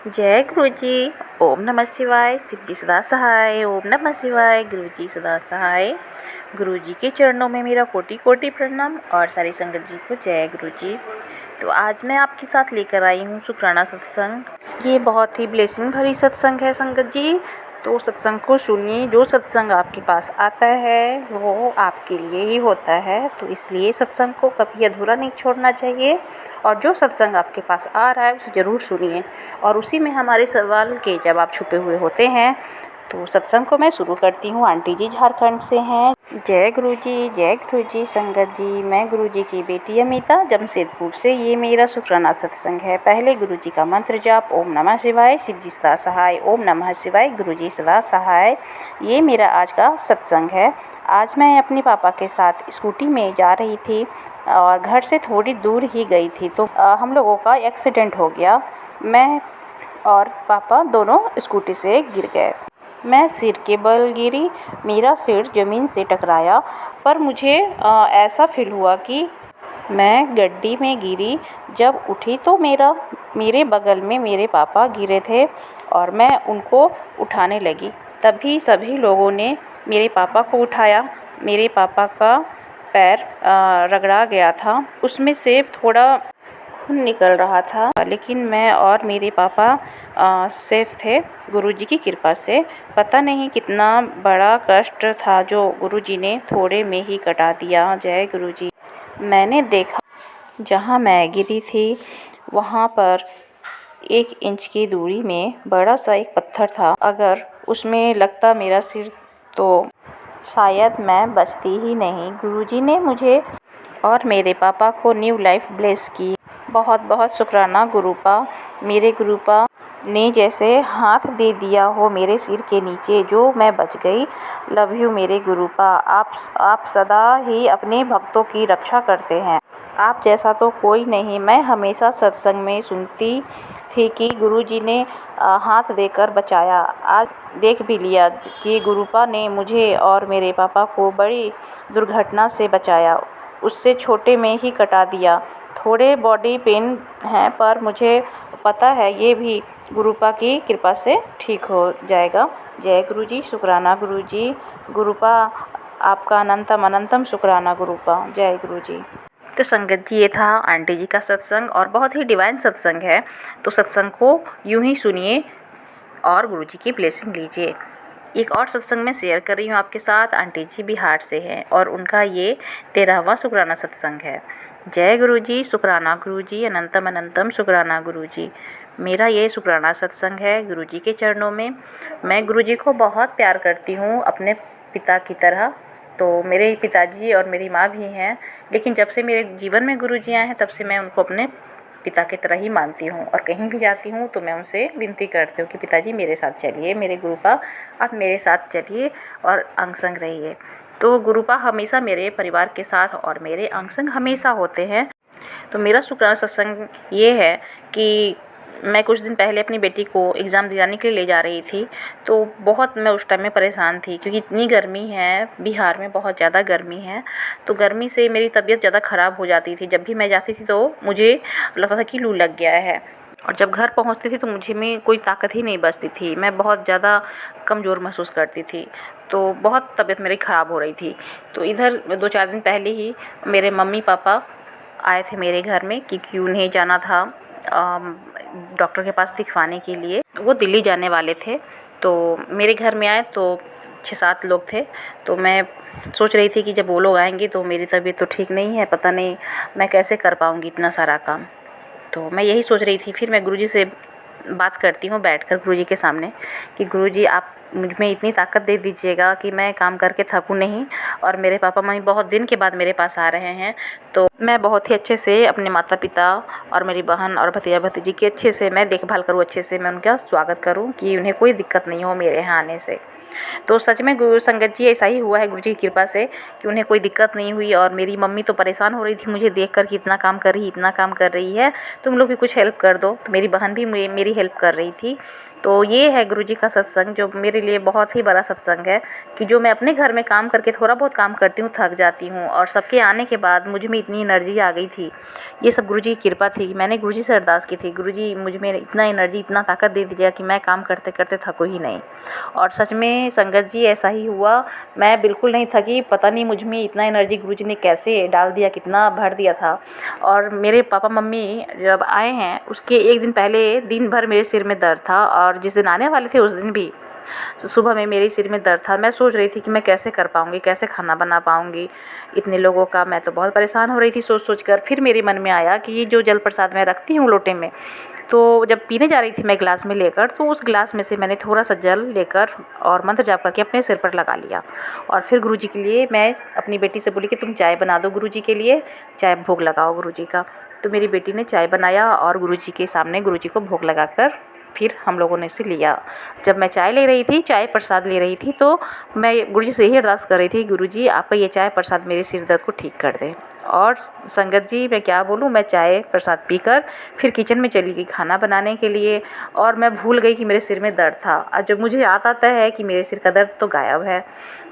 जय गुरु जी। ओम नमः शिवाय। शिव जी सदा सहाय। ओम नमः शिवाय। गुरु जी सदा सहाय। गुरु जी के चरणों में मेरा कोटि कोटि प्रणाम और सारी संगत जी को जय गुरु जी। तो आज मैं आपके साथ लेकर आई हूँ शुक्राना सत्संग। ये बहुत ही ब्लेसिंग भरी सत्संग है संगत जी। तो सत्संग को सुनिए। जो सत्संग आपके पास आता है वो आपके लिए ही होता है, तो इसलिए सत्संग को कभी अधूरा नहीं छोड़ना चाहिए। और जो सत्संग आपके पास आ रहा है उसे ज़रूर सुनिए, और उसी में हमारे सवाल के जवाब छुपे हुए होते हैं। तो सत्संग को मैं शुरू करती हूँ। आंटी जी झारखंड से हैं। जय गुरु जी। जय गुरु जी। संगत जी, मैं गुरु जी की बेटी अमिता जमशेदपुर से। ये मेरा शुक्राना सत्संग है। पहले गुरु जी का मंत्र जाप ओम नमः शिवाय। शिव जी सदा सहाय। ओम नमः शिवाय। गुरु जी सदा सहाय। ये मेरा आज का सत्संग है। आज मैं अपने पापा के साथ स्कूटी में जा रही थी और घर से थोड़ी दूर ही गई थी, तो हम लोगों का एक्सीडेंट हो गया। मैं और पापा दोनों स्कूटी से गिर गए। मैं सिर के बल गिरी। मेरा सिर ज़मीन से टकराया, पर मुझे ऐसा फील हुआ कि मैं गड्डी में गिरी। जब उठी तो मेरे बगल में मेरे पापा गिरे थे और मैं उनको उठाने लगी। तभी सभी लोगों ने मेरे पापा को उठाया। मेरे पापा का पैर रगड़ा गया था, उसमें से थोड़ा खून निकल रहा था, लेकिन मैं और मेरे पापा सेफ थे गुरुजी की कृपा से। पता नहीं कितना बड़ा कष्ट था जो गुरुजी ने थोड़े में ही कटा दिया। जय गुरुजी। मैंने देखा जहाँ मैं गिरी थी वहाँ पर 1 इंच की दूरी में बड़ा सा एक पत्थर था। अगर उसमें लगता मेरा सिर तो शायद मैं बचती ही नहीं। गुरुजी ने मुझे और मेरे पापा को न्यू लाइफ ब्लेस की। बहुत बहुत शुक्राना गुरुपा। मेरे गुरुपा ने जैसे हाथ दे दिया हो मेरे सिर के नीचे, जो मैं बच गई। लव यू मेरे गुरुपा। आप सदा ही अपने भक्तों की रक्षा करते हैं। आप जैसा तो कोई नहीं। मैं हमेशा सत्संग में सुनती थी कि गुरुजी ने हाथ देकर बचाया। आज देख भी लिया कि गुरुपा ने मुझे और मेरे पापा को बड़ी दुर्घटना से बचाया। उससे छोटे में ही कटा दिया। थोड़े बॉडी पेन हैं, पर मुझे पता है ये भी गुरुपा की कृपा से ठीक हो जाएगा। जय गुरु जी। शुक्राना गुरु जी। गुरुपा आपका अनंतम अनंतम शुक्राना गुरुपा। जय गुरु जी। तो संगत जी, ये था आंटी जी का सत्संग और बहुत ही डिवाइन सत्संग है। तो सत्संग को यूं ही सुनिए और गुरु जी की ब्लेसिंग लीजिए। एक और सत्संग में शेयर कर रही हूँ आपके साथ। आंटी जी बिहार से हैं और उनका ये 13वां शुक्राना सत्संग है। जय गुरु जी। शुक्राना गुरु जी। अनंतम अनंतम शुक्राना गुरु जी। मेरा ये शुक्राना सत्संग है गुरु जी के चरणों में। मैं गुरु जी को बहुत प्यार करती हूँ अपने पिता की तरह। तो मेरे पिताजी और मेरी माँ भी हैं, लेकिन जब से मेरे जीवन में गुरु जी आए हैं तब से मैं उनको अपने पिता की तरह ही मानती हूँ। और कहीं भी जाती हूँ तो मैं उनसे विनती करती हूँ कि पिताजी मेरे साथ चलिए, मेरे गुरुपा आप मेरे साथ चलिए और अंग संग रहिए। तो गुरुपा हमेशा मेरे परिवार के साथ और मेरे अंग संग हमेशा होते हैं। तो मेरा शुक्राना सत्संग ये है कि मैं कुछ दिन पहले अपनी बेटी को एग्ज़ाम दिलाने के लिए ले जा रही थी। तो बहुत मैं उस टाइम में परेशान थी, क्योंकि इतनी गर्मी है, बिहार में बहुत ज़्यादा गर्मी है। तो गर्मी से मेरी तबीयत ज़्यादा ख़राब हो जाती थी। जब भी मैं जाती थी तो मुझे लगता था कि लू लग गया है, और जब घर पहुंचती थी तो मुझे में कोई ताकत ही नहीं बचती थी। मैं बहुत ज़्यादा कमज़ोर महसूस करती थी। तो बहुत तबीयत मेरी ख़राब हो रही थी। तो इधर 2-4 दिन पहले ही मेरे मम्मी पापा आए थे मेरे घर में, क्योंकि उन्हें जाना था डॉक्टर के पास दिखवाने के लिए। वो दिल्ली जाने वाले थे। तो मेरे घर में आए तो 6-7 लोग थे। तो मैं सोच रही थी कि जब वो लोग आएंगे तो मेरी तबीयत तो ठीक नहीं है, पता नहीं मैं कैसे कर पाऊँगी इतना सारा काम। तो मैं यही सोच रही थी। फिर मैं गुरुजी से बात करती हूँ बैठकर गुरुजी के सामने कि गुरुजी आप मुझ में इतनी ताकत दे दीजिएगा कि मैं काम करके थकूँ नहीं। और मेरे पापा मम्मी बहुत दिन के बाद मेरे पास आ रहे हैं, तो मैं बहुत ही अच्छे से अपने माता पिता और मेरी बहन और भतीजा भतीजी की अच्छे से मैं देखभाल करूँ, अच्छे से मैं उनका स्वागत करूँ कि उन्हें कोई दिक्कत नहीं हो मेरे यहाँ आने से। तो सच में गुरु संगत जी ऐसा ही हुआ है गुरु जी की कृपा से कि उन्हें कोई दिक्कत नहीं हुई। और मेरी मम्मी तो परेशान हो रही थी मुझे देखकर कि इतना काम कर रही इतना काम कर रही है, तुम लोग भी कुछ हेल्प कर दो। तो मेरी बहन भी मेरी हेल्प कर रही थी। तो ये है गुरु जी का सत्संग, जो मेरे लिए बहुत ही बड़ा सत्संग है कि जो मैं अपने घर में काम करके थोड़ा बहुत काम करती हूँ, थक जाती हूँ, और सबके आने के बाद मुझ में इतनी एनर्जी आ गई थी। ये सब गुरु जी की कृपा थी। मैंने गुरु जी से अरदास की थी, गुरु जी मुझ में इतना एनर्जी इतना ताकत दे दीजिएगा कि मैं काम करते करते थकूँ ही नहीं। और सच में संगत जी ऐसा ही हुआ, मैं बिल्कुल नहीं थकी। पता नहीं मुझ में इतना एनर्जी गुरु जी ने कैसे डाल दिया, कितना भर दिया था। और मेरे पापा मम्मी जब आए हैं उसके एक दिन पहले दिन भर मेरे सिर में दर्द था, और जिस दिन आने वाले थे उस दिन भी सुबह में मेरे सिर में दर्द था। मैं सोच रही थी कि मैं कैसे कर पाऊँगी, कैसे खाना बना पाऊँगी इतने लोगों का। मैं तो बहुत परेशान हो रही थी सोच सोच कर। फिर मेरे मन में आया कि ये जो जल प्रसाद मैं रखती हूँ लोटे में, तो जब पीने जा रही थी मैं ग्लास में लेकर, तो उस ग्लास में से मैंने थोड़ा सा जल लेकर और मंत्र जाप करके अपने सिर पर लगा लिया। और फिर गुरुजी के लिए मैं अपनी बेटी से बोली कि तुम चाय बना दो गुरुजी के लिए, चाय भोग लगाओ गुरुजी का। तो मेरी बेटी ने चाय बनाया और गुरुजी के सामने गुरुजी को भोग लगाकर फिर हम लोगों ने इसे लिया। जब मैं चाय ले रही थी, चाय प्रसाद ले रही थी, तो मैं गुरुजी से यही अरदास कर रही थी, गुरुजी आपका ये चाय प्रसाद मेरे सिर दर्द को ठीक कर दे। और संगत जी मैं क्या बोलूँ, मैं चाय प्रसाद पीकर फिर किचन में चली गई खाना बनाने के लिए। और मैं भूल गई कि मेरे सिर में दर्द था। और जब मुझे याद आता है कि मेरे सिर का दर्द तो गायब है,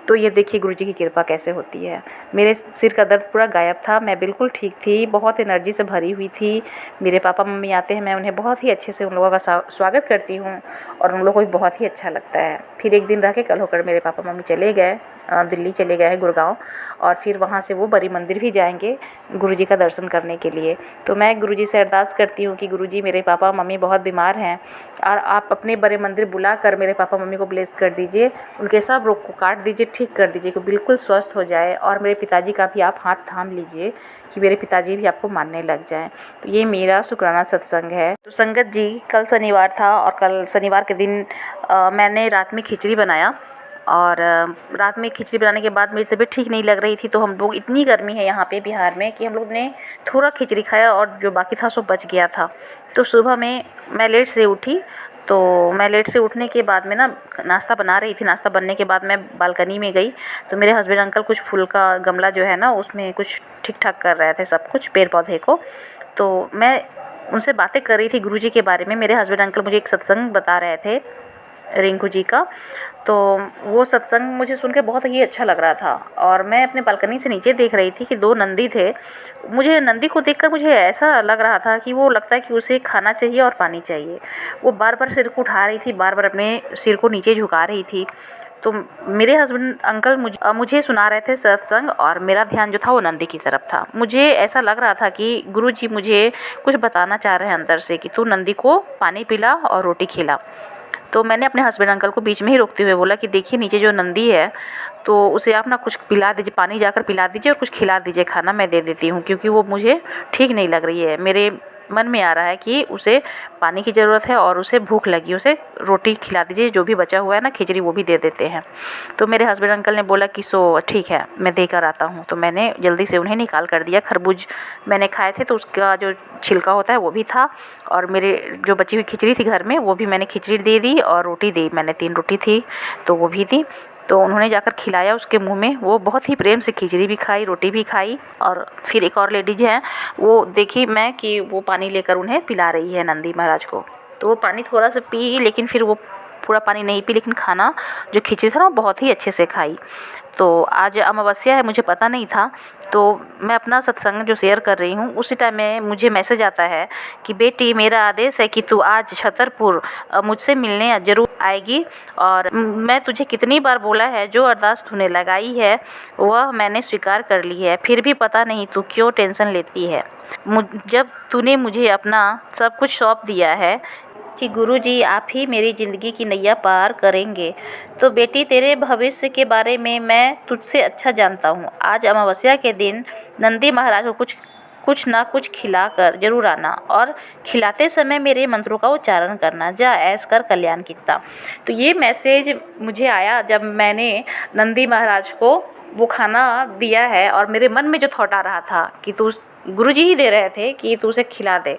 तो ये देखिए गुरुजी की कृपा कैसे होती है। मेरे सिर का दर्द पूरा गायब था, मैं बिल्कुल ठीक थी, बहुत एनर्जी से भरी हुई थी। मेरे पापा मम्मी आते हैं, मैं उन्हें बहुत ही अच्छे से उन लोगों का स्वागत करती हूँ, और उन लोगों को भी बहुत ही अच्छा लगता है। फिर एक दिन रह के कल होकर मेरे पापा मम्मी चले गए, दिल्ली चले गए हैं, गुड़गांव। और फिर वहाँ से वो बड़ी मंदिर भी जाएंगे गुरुजी का दर्शन करने के लिए। तो मैं गुरुजी से अरदास करती हूँ कि गुरुजी मेरे पापा मम्मी बहुत बीमार हैं, और आप अपने बड़े मंदिर बुलाकर मेरे पापा मम्मी को ब्लेस कर दीजिए, उनके सब रोग को काट दीजिए, ठीक कर दीजिए कि बिल्कुल स्वस्थ हो जाए। और मेरे पिताजी का भी आप हाथ थाम लीजिए कि मेरे पिताजी भी आपको मानने लग जाएं। तो ये मेरा शुक्राना सत्संग है। तो संगत जी कल शनिवार था, और कल शनिवार के दिन मैंने रात में खिचड़ी बनाया। और रात में खिचड़ी बनाने के बाद मेरी तबीयत ठीक नहीं लग रही थी, तो हम लोग, इतनी गर्मी है यहाँ पे बिहार में, कि हम लोग ने थोड़ा खिचड़ी खाया और जो बाकी था सो बच गया था। तो सुबह में मैं लेट से उठी, तो मैं लेट से उठने के बाद में ना नाश्ता बना रही थी। नाश्ता बनने के बाद मैं बालकनी में गई, तो मेरे हस्बैंड अंकल कुछ फूल का गमला जो है ना उसमें कुछ ठीक ठाक कर रहे थे, सब कुछ पेड़ पौधे को। तो मैं उनसे बातें कर रही थी गुरुजी के बारे में। मेरे हस्बैंड अंकल मुझे एक सत्संग बता रहे थे रिंकू जी का। तो वो सत्संग मुझे सुन के बहुत ही अच्छा लग रहा था, और मैं अपने बालकनी से नीचे देख रही थी कि 2 नंदी थे। मुझे नंदी को देखकर मुझे ऐसा लग रहा था कि वो लगता है कि उसे खाना चाहिए और पानी चाहिए। वो बार बार सिर को उठा रही थी, बार बार अपने सिर को नीचे झुका रही थी। तो मेरे हस्बैंड अंकल मुझे सुना रहे थे सत्संग, और मेरा ध्यान जो था वो नंदी की तरफ था। मुझे ऐसा लग रहा था कि गुरुजी मुझे कुछ बताना चाह रहे हैं अंदर से कि तू नंदी को पानी पिला और रोटी खिला। तो मैंने अपने हस्बैंड अंकल को बीच में ही रोकते हुए बोला कि देखिए नीचे जो नंदी है, तो उसे आप ना कुछ पिला दीजिए, पानी जाकर पिला दीजिए और कुछ खिला दीजिए, खाना मैं दे देती हूँ, क्योंकि वो मुझे ठीक नहीं लग रही है। मेरे मन में आ रहा है कि उसे पानी की ज़रूरत है और उसे भूख लगी, उसे रोटी खिला दीजिए, जो भी बचा हुआ है ना खिचड़ी वो भी दे देते हैं। तो मेरे हस्बैंड अंकल ने बोला कि सो ठीक है मैं देकर आता हूँ। तो मैंने जल्दी से उन्हें निकाल कर दिया। खरबूज मैंने खाए थे तो उसका जो छिलका होता है वो भी था, और मेरे जो बची हुई खिचड़ी थी घर में वो भी मैंने खिचड़ी दे दी, और रोटी दी मैंने, 3 रोटी थी तो वो भी दी। तो उन्होंने जाकर खिलाया उसके मुंह में, वो बहुत ही प्रेम से खिचड़ी भी खाई, रोटी भी खाई। और फिर एक और लेडीज है, वो देखी मैं कि वो पानी लेकर उन्हें पिला रही है नंदी महाराज को। तो वो पानी थोड़ा सा पी, लेकिन फिर वो पूरा पानी नहीं पी, लेकिन खाना जो खिचड़ी था ना वो बहुत ही अच्छे से खाई। तो आज अमावस्या है, मुझे पता नहीं था। तो मैं अपना सत्संग जो शेयर कर रही हूँ उसी टाइम में मुझे मैसेज आता है कि बेटी मेरा आदेश है कि तू आज छतरपुर मुझसे मिलने ज़रूर आएगी, और मैं तुझे कितनी बार बोला है जो अरदास तूने लगाई है वह मैंने स्वीकार कर ली है, फिर भी पता नहीं तू क्यों टेंशन लेती है। जब तूने मुझे अपना सब कुछ सौंप दिया है कि गुरुजी आप ही मेरी ज़िंदगी की नैया पार करेंगे, तो बेटी तेरे भविष्य के बारे में मैं तुझसे अच्छा जानता हूँ। आज अमावस्या के दिन नंदी महाराज को कुछ ना कुछ खिलाकर जरूर आना, और खिलाते समय मेरे मंत्रों का उच्चारण करना, जा ऐस कर कल्याण कितना। तो ये मैसेज मुझे आया जब मैंने नंदी महाराज को वो खाना दिया है और मेरे मन में जो थॉट आ रहा था कि तू गुरुजी ही दे रहे थे कि तू उसे खिला दे।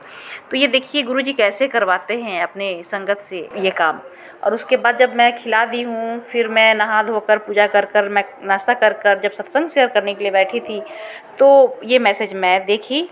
तो ये देखिए गुरुजी कैसे करवाते हैं अपने संगत से ये काम। और उसके बाद जब मैं खिला दी हूँ, फिर मैं नहा धोकर पूजा कर मैं नाश्ता कर जब सत्संग शेयर करने के लिए बैठी थी, तो ये मैसेज मैं देखी।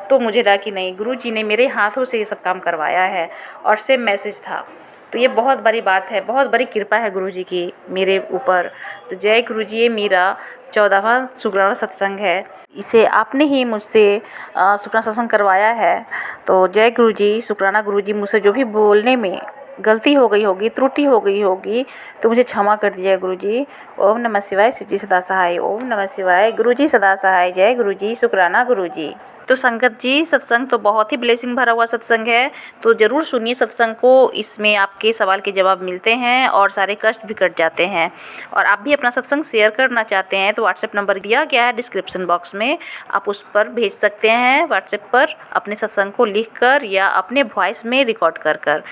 तो मुझे लगा कि नहीं, गुरुजी ने मेरे हाथों से ये सब काम करवाया है और सेम मैसेज था। तो ये बहुत बड़ी बात है, बहुत बड़ी कृपा है गुरुजी की मेरे ऊपर। तो जय गुरुजी, ये मेरा 14वां शुक्राना सत्संग है। इसे आपने ही मुझसे शुक्राना सत्संग करवाया है। तो जय गुरुजी, शुक्राना गुरुजी। मुझसे जो भी बोलने में गलती हो गई होगी, त्रुटि हो गई होगी, तो मुझे क्षमा कर दीजिए गुरुजी। ओम नमः शिवाय, शिवजी सदा सहाय। ओम नमः शिवाय, गुरुजी सदा सहाय। जय गुरुजी, शुक्राना गुरुजी। तो संगत जी, सत्संग तो बहुत ही ब्लेसिंग भरा हुआ सत्संग है, तो ज़रूर सुनिए सत्संग को। इसमें आपके सवाल के जवाब मिलते हैं और सारे कष्ट भी कट जाते हैं। और आप भी अपना सत्संग शेयर करना चाहते हैं तो व्हाट्सएप नंबर दिया गया है डिस्क्रिप्शन बॉक्स में, आप उस पर भेज सकते हैं व्हाट्सएप पर अपने सत्संग को लिखकर या अपने वॉइस में रिकॉर्ड कर।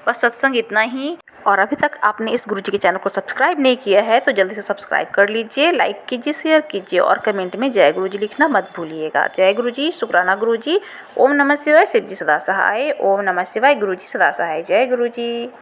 बस सत्संग इतना ही। और अभी तक आपने इस गुरुजी के चैनल को सब्सक्राइब नहीं किया है तो जल्दी से सब्सक्राइब कर लीजिए, लाइक कीजिए, शेयर कीजिए और कमेंट में जय गुरुजी लिखना मत भूलिएगा। जय गुरुजी, शुक्राना गुरुजी। ओम नमः शिवाय, शिवजी सदा सहाय। ओम नमः शिवाय, गुरुजी सदा सहाय। जय गुरुजी।